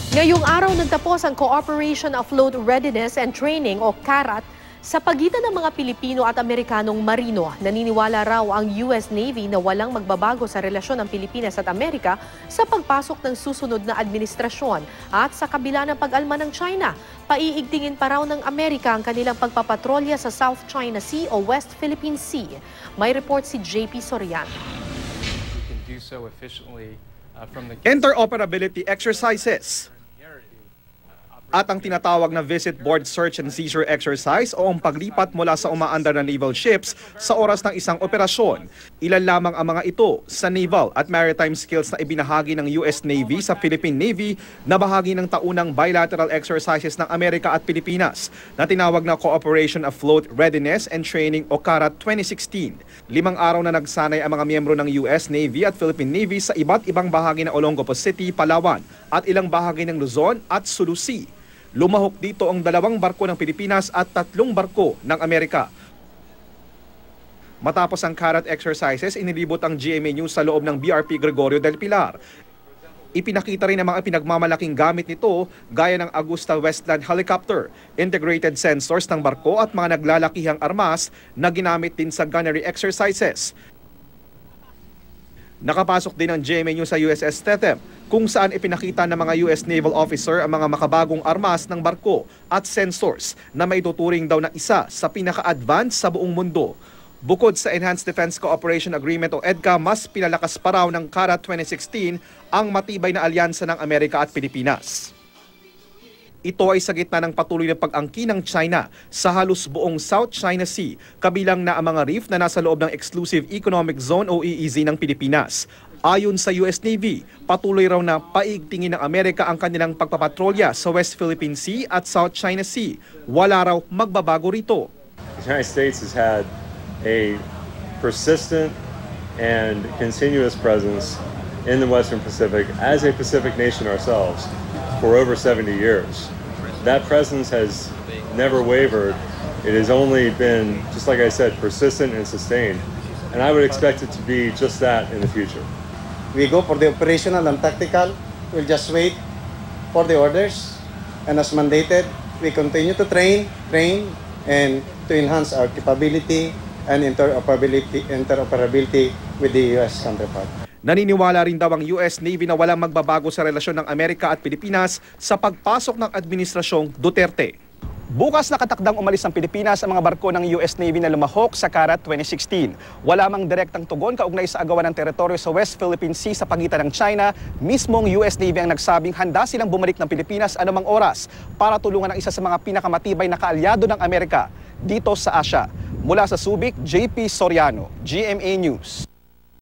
Ngayong araw nagtapos ang Cooperation Afloat Readiness and Training o CARAT sa pagitan ng mga Pilipino at Amerikanong marino. Naniniwala raw ang US Navy na walang magbabago sa relasyon ng Pilipinas at Amerika sa pagpasok ng susunod na administrasyon. At sa kabila ng pag-alma ng China, paiigtingin pa raw ng Amerika ang kanilang pagpapatrolya sa South China Sea o West Philippine Sea. May report si JP Soriano. Interoperability exercises at ang tinatawag na Visit Board Search and Seizure Exercise o ang paglipat mula sa umaandar na naval ships sa oras ng isang operasyon. Ilan lamang ang mga ito sa naval at maritime skills na ibinahagi ng US Navy sa Philippine Navy na bahagi ng taunang bilateral exercises ng Amerika at Pilipinas na tinawag na Cooperation Afloat Readiness and Training o CARAT 2016. 5 araw na nagsanay ang mga miyembro ng US Navy at Philippine Navy sa iba't ibang bahagi ng Olongapo City, Palawan at ilang bahagi ng Luzon at Sulu Sea. Lumahok dito ang 2 barko ng Pilipinas at 3 barko ng Amerika. Matapos ang CARAT exercises, inilibot ang GMA News sa loob ng BRP Gregorio del Pilar. Ipinakita rin ang mga pinagmamalaking gamit nito gaya ng Augusta Westland Helicopter, integrated sensors ng barko at mga naglalakihang armas na ginamit din sa gunnery exercises. Nakapasok din ang GMA News sa USS Tetem kung saan ipinakita ng mga US Naval Officer ang mga makabagong armas ng barko at sensors na may tuturing daw na isa sa pinaka-advanced sa buong mundo. Bukod sa Enhanced Defense Cooperation Agreement o EDCA, mas pinalakas pa raw ng CARAT 2016 ang matibay na alyansa ng Amerika at Pilipinas. Ito ay sa gitna ng patuloy na pag-angkin ng China sa halos buong South China Sea, kabilang na ang mga reef na nasa loob ng Exclusive Economic Zone o EEZ ng Pilipinas. Ayon sa US Navy, patuloy raw na paigtingin ng Amerika ang kanilang pagpapatrolya sa West Philippine Sea at South China Sea. Wala raw magbabago rito. The United States has had a persistent and continuous presence in the Western Pacific as a Pacific nation ourselves for over 70 years. That presence has never wavered. It has only been, just like I said, persistent and sustained. And I would expect it to be just that in the future. We go for the operational and tactical. We'll just wait for the orders. And as mandated, we continue to train, and to enhance our capability and interoperability with the U.S. counterpart. Naniniwala rin daw ang US Navy na walang magbabago sa relasyon ng Amerika at Pilipinas sa pagpasok ng Administrasyong Duterte. Bukas nakatakdang umalis ng Pilipinas ang mga barko ng US Navy na lumahok sa CARAT 2016. Wala mang direktang tugon kaugnay sa agawan ng teritoryo sa West Philippine Sea sa pagitan ng China. Mismong US Navy ang nagsabing handa silang bumalik ng Pilipinas anumang oras para tulungan ang isa sa mga pinakamatibay na kaalyado ng Amerika dito sa Asia. Mula sa Subic, JP Soriano, GMA News.